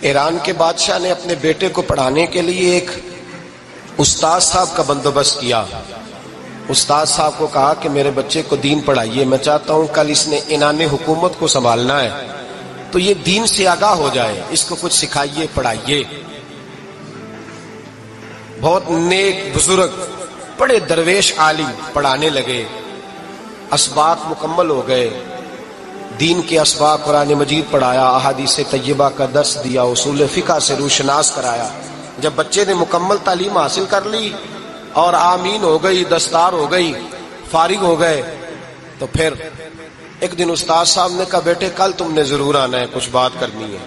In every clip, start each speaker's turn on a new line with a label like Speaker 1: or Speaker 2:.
Speaker 1: ایران کے بادشاہ نے اپنے بیٹے کو پڑھانے کے لیے ایک استاد صاحب کا بندوبست کیا. استاد صاحب کو کہا کہ میرے بچے کو دین پڑھائیے، میں چاہتا ہوں کل اس نے عنان حکومت کو سنبھالنا ہے تو یہ دین سے آگاہ ہو جائے، اس کو کچھ سکھائیے، پڑھائیے. بہت نیک بزرگ بڑے درویش عالم پڑھانے لگے، اسباق مکمل ہو گئے، دین کے اسباق قرآن مجید پڑھایا، احادیث طیبہ کا درس دیا، اصول فقہ سے روشناس کرایا. جب بچے نے مکمل تعلیم حاصل کر لی اور آمین ہو گئی، دستار ہو گئی، فارغ ہو گئے، تو پھر ایک دن استاد صاحب نے کہا بیٹے کل تم نے ضرور آنا ہے، کچھ بات کرنی ہے.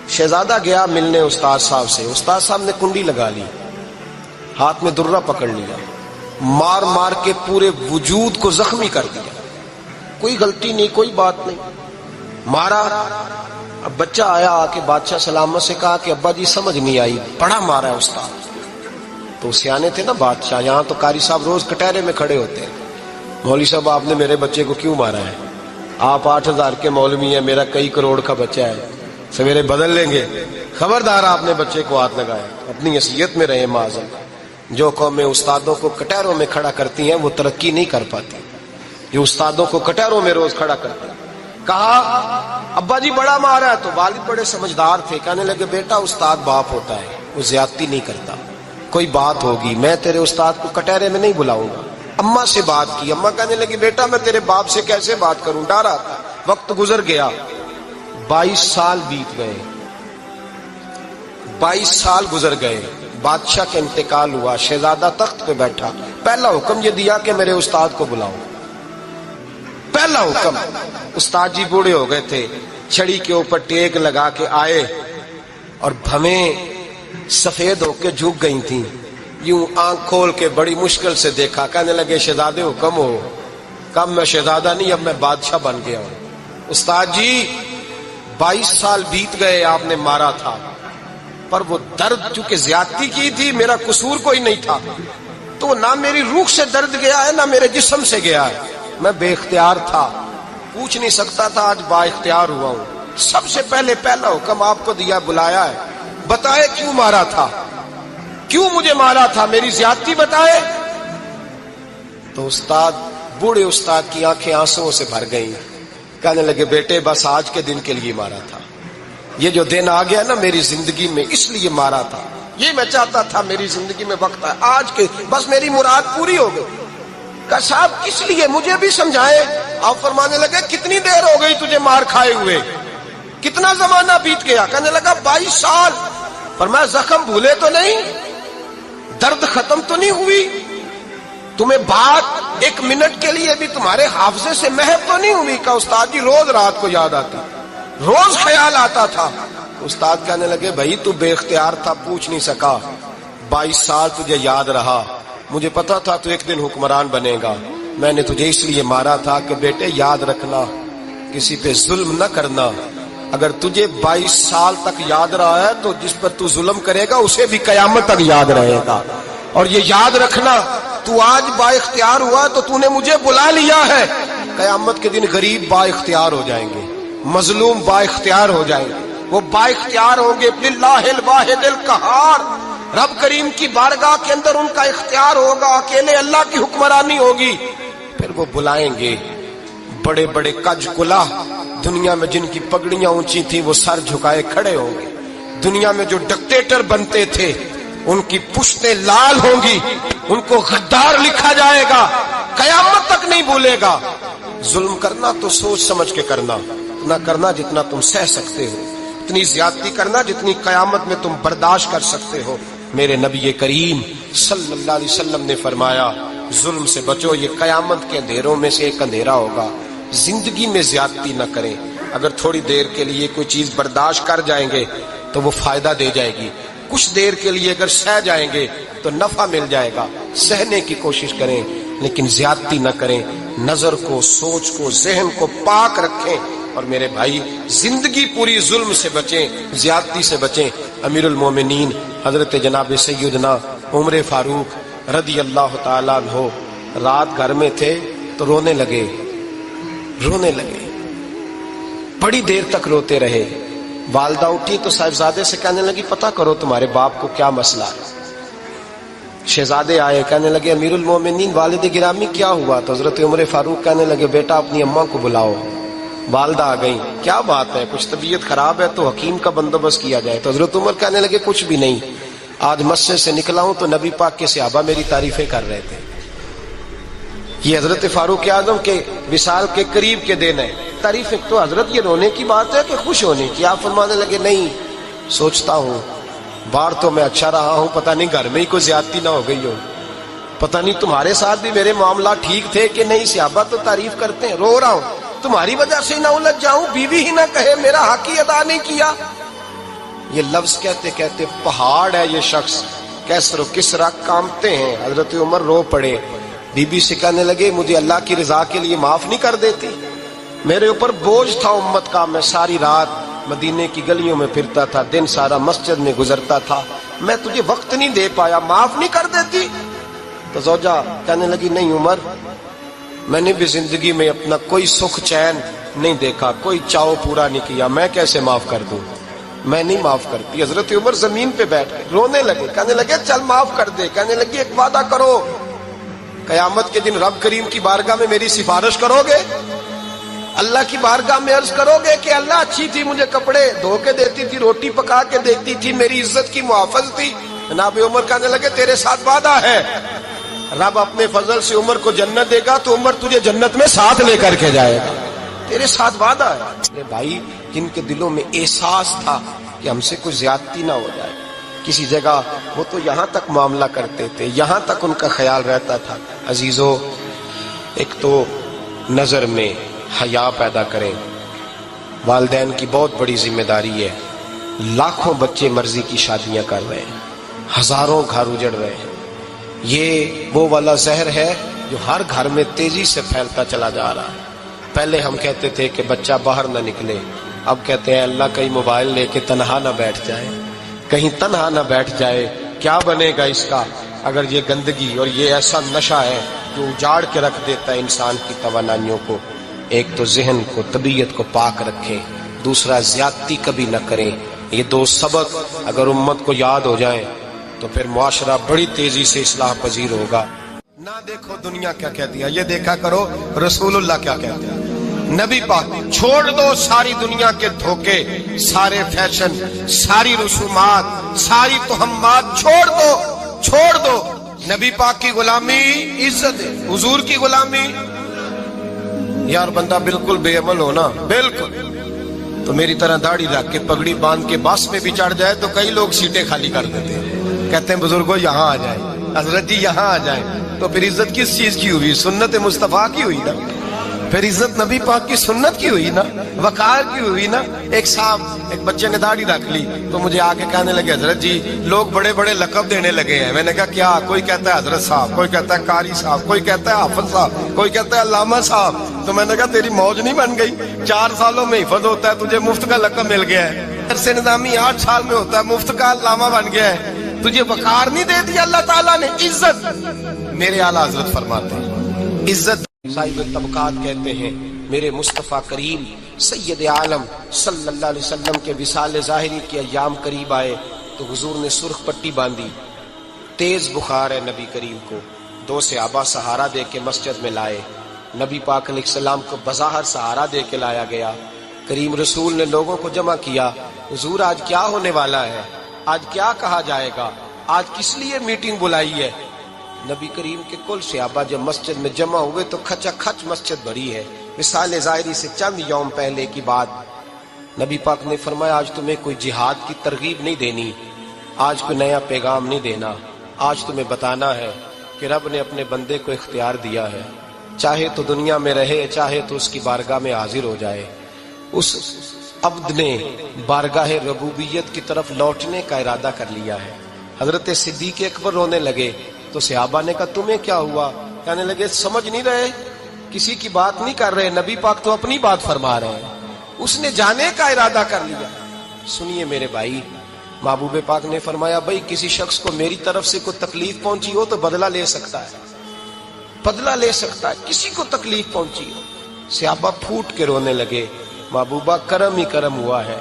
Speaker 1: شہزادہ گیا ملنے استاد صاحب سے. استاد صاحب نے کنڈی لگا لی، ہاتھ میں درہ پکڑ لیا، مار مار کے پورے وجود کو زخمی کر دیا. کوئی غلطی نہیں، کوئی بات نہیں، مارا. اب بچہ آیا آ کے بادشاہ سلامت سے کہا کہ ابا جی سمجھ نہیں آئی، بڑا مارا ہے استاد. تو سیانے تھے نا بادشاہ، یہاں تو قاری صاحب روز کٹہرے میں کھڑے ہوتے ہیں، مولوی صاحب آپ نے میرے بچے کو کیوں مارا ہے؟ آپ 8,000 کے مولوی ہیں، میرا کئی کروڑ کا بچہ ہے، سویرے بدل لیں گے. خبردار آپ نے بچے کو ہاتھ لگایا، اپنی حیثیت میں رہے معاذ. جو قومیں استادوں کو کٹہروں میں کھڑا کرتی ہیں وہ ترقی نہیں کر پاتی. جو استادوں کو کٹہروں میں روز کھڑا کرتے ہیں. کہا ابا جی بڑا مارا ہے، تو والد بڑے سمجھدار تھے، کہنے لگے بیٹا استاد باپ ہوتا ہے، وہ زیادتی نہیں کرتا، کوئی بات ہوگی میں تیرے استاد کو کٹہرے میں نہیں بلاؤں گا. اماں سے بات کی، اماں کہنے لگی بیٹا میں تیرے باپ سے کیسے بات کروں، ڈرا. وقت گزر گیا، 22 سال بیت گئے، 22 سال گزر گئے. بادشاہ کا انتقال ہوا، شہزادہ تخت پہ بیٹھا. پہلا حکم یہ دیا کہ میرے استاد کو بلاؤ. پہلا حکم. استاد جی بوڑھے ہو گئے تھے، چھڑی کے اوپر ٹیک لگا کے آئے اور بھویں سفید ہو کے جھک گئی تھیں. یوں آنکھ کھول کے بڑی مشکل سے دیکھا، کہنے لگے شہزادے حکم ہو. کم میں شہزادہ نہیں، اب میں بادشاہ بن گیا ہوں. استاد جی 22 سال بیت گئے، آپ نے مارا تھا، پر وہ درد چونکہ زیادتی کی تھی، میرا قصور کوئی نہیں تھا، تو نہ میری روح سے درد گیا ہے نہ میرے جسم سے گیا ہے. میں بے اختیار تھا، پوچھ نہیں سکتا تھا، آج با اختیار ہوا ہوں. سب سے پہلے پہلا حکم آپ کو دیا، بلایا ہے، بتائے کیوں مارا تھا، کیوں مجھے مارا تھا، میری زیادتی بتائے. تو استاد بوڑھے استاد کی آنکھیں آنسوؤں سے بھر گئیں. کہنے لگے بیٹے بس آج کے دن کے لیے مارا تھا، یہ جو دن آ گیا نا میری زندگی میں اس لیے مارا تھا، یہ میں چاہتا تھا میری زندگی میں وقت ہے، آج کے بس میری مراد پوری ہو گئی. کہ صاحب کس لیے، مجھے بھی سمجھائے. آپ فرمانے لگے کتنی دیر ہو گئی تجھے مار کھائے ہوئے، کتنا زمانہ بیت گیا. کہنے لگا 22 سال. فرمایا زخم بھولے تو نہیں، درد ختم تو نہیں ہوئی، تمہیں بات 1 منٹ کے لیے بھی تمہارے حافظے سے محو تو نہیں ہوئی. کہ استاد جی روز رات کو یاد آتی، روز خیال آتا تھا. استاد کہنے لگے بھائی تو بے اختیار تھا، پوچھ نہیں سکا، 22 سال تجھے یاد رہا، مجھے پتا تھا تو ایک دن حکمران بنے گا. میں نے تجھے اس لیے مارا تھا کہ بیٹے یاد رکھنا، کسی پہ ظلم نہ کرنا. اگر تجھے 22 سال تک یاد رہا ہے تو جس پر تو ظلم کرے گا اسے بھی قیامت تک یاد رہے گا. اور یہ یاد رکھنا تو آج با اختیار ہوا تو تو نے مجھے بلا لیا ہے، قیامت کے دن غریب با اختیار ہو جائیں گے، مظلوم با اختیار ہو جائیں گے. وہ با اختیار ہوں گے للہ الواحد القہار، رب کریم کی بارگاہ کے اندر ان کا اختیار ہوگا، اکیلے اللہ کی حکمرانی ہوگی. پھر وہ بلائیں گے بڑے بڑے کج کلا، دنیا میں جن کی پگڑیاں اونچی تھیں وہ سر جھکائے کھڑے ہوں گے. دنیا میں جو ڈکٹیٹر بنتے تھے ان کی پشتیں لال ہوں گی، ان کو غدار لکھا جائے گا، قیامت تک نہیں بھولے گا. ظلم کرنا تو سوچ سمجھ کے کرنا، اتنا کرنا جتنا تم سہ سکتے ہو، اتنی زیادتی کرنا جتنی قیامت میں تم برداشت کر سکتے ہو. میرے نبی کریم صلی اللہ علیہ وسلم نے فرمایا ظلم سے بچو، یہ قیامت کے اندھیروں میں سے ایک اندھیرا ہوگا. زندگی میں زیادتی نہ کریں. اگر تھوڑی دیر کے لیے کوئی چیز برداشت کر جائیں گے تو وہ فائدہ دے جائے گی، کچھ دیر کے لیے اگر سہ جائیں گے تو نفع مل جائے گا. سہنے کی کوشش کریں لیکن زیادتی نہ کریں. نظر کو، سوچ کو، ذہن کو پاک رکھیں. اور میرے بھائی زندگی پوری ظلم سے بچیں، زیادتی سے بچیں. امیر المومنین حضرت جناب سیدنا عمر فاروق رضی اللہ تعالیٰ عنہ رات گھر میں تھے تو رونے لگے، بڑی دیر تک روتے رہے. والدہ اٹھی تو صاحبزادے سے کہنے لگی پتہ کرو تمہارے باپ کو کیا مسئلہ ہے۔ شہزادے آئے، کہنے لگے امیر المومنین والد گرامی کیا ہوا؟ تو حضرت عمر فاروق کہنے لگے بیٹا اپنی اماں کو بلاؤ۔ والدہ آ گئی، کیا بات ہے؟ کچھ طبیعت خراب ہے تو حکیم کا بندوبست کیا جائے۔ تو حضرت عمر کہنے لگے کچھ بھی نہیں، آج مسجد سے نکلا ہوں تو نبی پاک کے صحابہ میری تعریفیں کر رہے تھے۔ یہ حضرت فاروق اعظم کے وصال کے قریب کے دن ہے۔ تعریفیں تو حضرت یہ رونے کی بات ہے کہ خوش ہونے کی؟ آپ فرمانے لگے نہیں، سوچتا ہوں باہر تو میں اچھا رہا ہوں، پتہ نہیں گھر میں ہی کوئی زیادتی نہ ہو گئی ہو، پتہ نہیں تمہارے ساتھ بھی میرے معاملات ٹھیک تھے کہ نہیں، صحابہ تو تعریف کرتے ہیں، رو رہا ہوں تمہاری وجہ سے نہ الجھ جاؤں، بیوی ہی نہ کہے میرا حق ہی ادا نہیں کیا۔ یہ لفظ کہتے کہتے پہاڑ ہے یہ شخص، کیسر و کسرا کانپتے ہیں۔ حضرت عمر رو پڑے، بی بی سے کہنے لگے مجھے اللہ کی رضا کے لیے معاف نہیں کر دیتی؟ میرے اوپر بوجھ تھا امت کا، میں ساری رات مدینے کی گلیوں میں پھرتا تھا، دن سارا مسجد میں گزرتا تھا، میں تجھے وقت نہیں دے پایا، معاف نہیں کر دیتی؟ تو زوجہ کہنے لگی نہیں عمر، میں نے بھی زندگی میں اپنا کوئی سکھ چین نہیں دیکھا، کوئی چاؤ پورا نہیں کیا، میں کیسے معاف کر دوں؟ میں نہیں معاف کرتی۔ حضرت عمر زمین پہ بیٹھ گئے، رونے لگے، کہنے لگے چل معاف کر دے۔ کہنے لگی ایک وعدہ کرو، قیامت کے دن رب کریم کی بارگاہ میں میری سفارش کرو گے؟ اللہ کی بارگاہ میں عرض کرو گے کہ اللہ اچھی تھی، مجھے کپڑے دھو کے دیتی تھی، روٹی پکا کے دیتی تھی، میری عزت کی محافظ تھی؟ جناب عمر کہنے لگے تیرے ساتھ وعدہ ہے، رب اپنے فضل سے عمر کو جنت دے گا تو عمر تجھے جنت میں ساتھ لے کر کے جائے گا، تیرے ساتھ وعدہ ہے۔ میرے بھائی جن کے دلوں میں احساس تھا کہ ہم سے کوئی زیادتی نہ ہو جائے کسی جگہ، وہ تو یہاں تک معاملہ کرتے تھے، یہاں تک ان کا خیال رہتا تھا۔ عزیزو، ایک تو نظر میں حیا پیدا کریں، والدین کی بہت بڑی ذمہ داری ہے۔ لاکھوں بچے مرضی کی شادیاں کر رہے ہیں، ہزاروں گھر اجڑ رہے ہیں، یہ وہ والا زہر ہے جو ہر گھر میں تیزی سے پھیلتا چلا جا رہا ہے۔ پہلے ہم کہتے تھے کہ بچہ باہر نہ نکلے، اب کہتے ہیں اللہ کہیں موبائل لے کے تنہا نہ بیٹھ جائے، کہیں تنہا نہ بیٹھ جائے، کیا بنے گا اس کا اگر یہ گندگی اور یہ ایسا نشہ ہے جو اجاڑ کے رکھ دیتا ہے انسان کی توانائیوں کو۔ ایک تو ذہن کو، طبیعت کو پاک رکھیں، دوسرا زیادتی کبھی نہ کریں۔ یہ دو سبق اگر امت کو یاد ہو جائیں تو پھر معاشرہ بڑی تیزی سے اصلاح پذیر ہوگا۔ نہ دیکھو دنیا کیا کہتی ہے، یہ دیکھا کرو رسول اللہ کیا کہتے ہیں۔ نبی پاک چھوڑ دو ساری دنیا کے دھوکے، سارے فیشن، ساری رسومات، ساری تہمات چھوڑ دو۔ نبی پاک کی غلامی عزت ہے، حضور کی غلامی۔ یار بندہ بالکل بے عمل ہونا، بالکل تو میری طرح داڑھی رکھ کے پگڑی باندھ کے بس میں بھی چڑھ جائے تو کئی لوگ سیٹیں خالی کر دیتے ہیں، کہتے ہیں بزرگوں یہاں آ جائیں، حضرت جی یہاں آ جائیں۔ تو پھر عزت کس چیز کی ہوئی؟ سنت مصطفیٰ کی ہوئی نا، پھر عزت نبی پاک کی سنت کی ہوئی نا، وقار کی ہوئی نا۔ ایک صاحب، ایک بچے نے داڑھی رکھ لی تو مجھے آ کے کہنے لگے حضرت جی لوگ بڑے بڑے لقب دینے لگے ہیں۔ میں نے کہا کیا؟ کوئی کہتا ہے حضرت صاحب، کوئی کہتا ہے قاری صاحب، کوئی کہتا ہے حافظ صاحب، کوئی کہتا ہے علامہ صاحب۔ تو میں نے کہا تیری موج نہیں بن گئی؟ 4 سالوں میں حفظ ہوتا ہے، تجھے مفت کا لقب مل گیا ہے۔ عرصے نظامی 8 سال میں ہوتا ہے، مفت کا علامہ بن گیا ہے، تجھے وقار نہیں دے دیا اللہ تعالیٰ نے؟ عزت، میرے اعلیٰ حضرت فرماتے ہیں عزت صاحب طبقات کہتے ہیں میرے مصطفیٰ کریم سید عالم صلی اللہ علیہ وسلم کے وصال ظاہری کے ایام قریب آئے تو حضور نے سرخ پٹی باندھی، تیز بخار ہے نبی کریم کو، 2 صحابہ سہارا دے کے مسجد میں لائے، نبی پاک علیہ السلام کو بظاہر سہارا دے کے لایا گیا۔ کریم رسول نے لوگوں کو جمع کیا، حضور آج کیا ہونے والا ہے، آج کیا کہا جائے گا، آج کس لیے میٹنگ بلائی ہے؟ نبی کریم کے کل صحابہ جب مسجد میں جمع ہوئے تو کھچا کھچ مسجد بھری ہے۔ وصال ظاہری سے چند یوم پہلے کی بات، نبی پاک نے فرمایا آج تمہیں کوئی جہاد کی ترغیب نہیں دینی، آج کوئی نیا پیغام نہیں دینا، آج تمہیں بتانا ہے کہ رب نے اپنے بندے کو اختیار دیا ہے، چاہے تو دنیا میں رہے، چاہے تو اس کی بارگاہ میں حاضر ہو جائے۔ اس عبد نے بارگاہ ربوبیت کی طرف لوٹنے کا ارادہ کر لیا ہے۔ حضرت صدیق اکبر رونے لگے تو صحابہ نے کہا تمہیں کیا ہوا؟ کہنے لگے سمجھ نہیں رہے، کسی کی بات نہیں کر رہے، نبی پاک تو اپنی بات فرما رہے ہیں، اس نے جانے کا ارادہ کر لیا۔ سنیے میرے بھائی، محبوب پاک نے فرمایا بھائی کسی شخص کو میری طرف سے کوئی تکلیف پہنچی ہو تو بدلہ لے سکتا ہے، بدلہ لے سکتا ہے، کسی کو تکلیف پہنچی ہو۔ صحابہ پھوٹ کے رونے لگے، محبوبہ کرم ہی کرم ہوا ہے،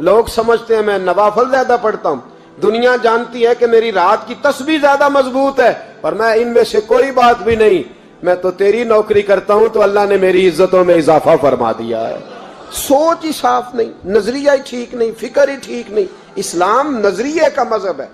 Speaker 2: لوگ سمجھتے ہیں میں نوافل زیادہ پڑھتا ہوں، دنیا جانتی ہے کہ میری رات کی تسبیح زیادہ مضبوط ہے، اور میں ان میں سے کوئی بات بھی نہیں، میں تو تیری نوکری کرتا ہوں تو اللہ نے میری عزتوں میں اضافہ فرما دیا ہے۔ سوچ ہی صاف نہیں، نظریہ ہی ٹھیک نہیں، فکر ہی ٹھیک نہیں۔ اسلام نظریے کا مذہب ہے۔